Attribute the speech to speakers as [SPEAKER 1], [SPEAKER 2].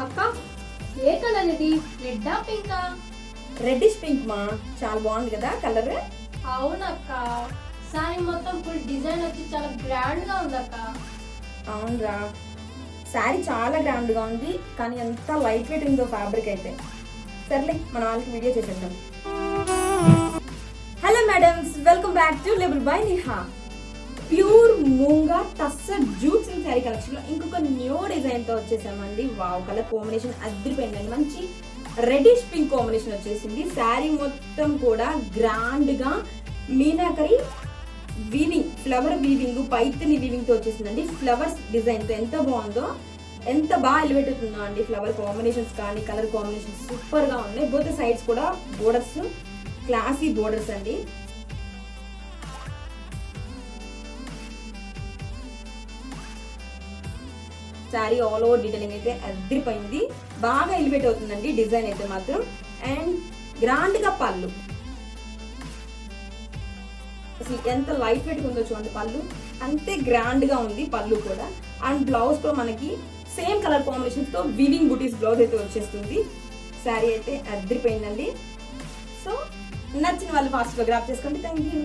[SPEAKER 1] అక్క ఏ కలర్ ఇది? రెడ్డా పింకా?
[SPEAKER 2] Reddish pink మా, చాలా బాగుంది కదా కలర్.
[SPEAKER 1] అవునక్క, సారీ మొత్తం ఫుల్ డిజైన్ వచ్చి చాలా గ్రాండ్ గా ఉందక్క.
[SPEAKER 2] అవునరా, శారీ చాలా గ్రాండ్ గా ఉంది, కానీ ఎంత లైట్ వెయిట్ ఉందో ఫ్యాబ్రిక్ అయితే. సర్లే మన వాళ్ళకి వీడియో చేసేద్దాం. Hello madams, welcome back to label by Niha. Pure moonga tussar jute silk sari collection లో ఇంకొక న్యూ డిజైన్ తో వచ్చేసామండి. వావ్, కలర్ కాంబినేషన్ అదిరిపోయిందండి. మంచి రెడ్డిష్ పింక్ కాంబినేషన్ వచ్చేసింది. శారీ మొత్తం కూడా గ్రాండ్ గా meenakari weaving, flower weaving, Paithani weaving తో వచ్చేసిందండి. ఫ్లవర్స్ డిజైన్ తో ఎంత బాగుందో, ఎంత బాగా ఎలివేట్ అవుతుందో అండి. ఫ్లవర్ కాంబినేషన్స్ కానీ కలర్ కాంబినేషన్స్ సూపర్ గా ఉన్నాయి. బోత్ సైడ్స్ కూడా బోర్డర్స్ క్లాసీ బోర్డర్స్ అండి. శారీ ఆల్ ఓవర్ డీటెయిలింగ్ అయితే అదిరిపోయింది, బాగా ఎలివేట్ అవుతుందండి డిజైన్ అయితే మాత్రం. అండ్ గ్రాండ్ గా పళ్ళు, అసలు ఎంత లైట్ వెయిట్ ఉందో చూడండి. పళ్ళు అంతే గ్రాండ్ గా ఉంది పళ్ళు కూడా. అండ్ బ్లౌజ్ తో మనకి సేమ్ కలర్ కాంబినేషన్ తో వీవింగ్ బూటీస్ బ్లౌజ్ అయితే వచ్చేస్తుంది. శారీ అయితే అదిరిపోయిందండి. సో నచ్చిన వాళ్ళు ఫాస్ట్ గా గ్రాప్ చేసుకోండి. Thank you.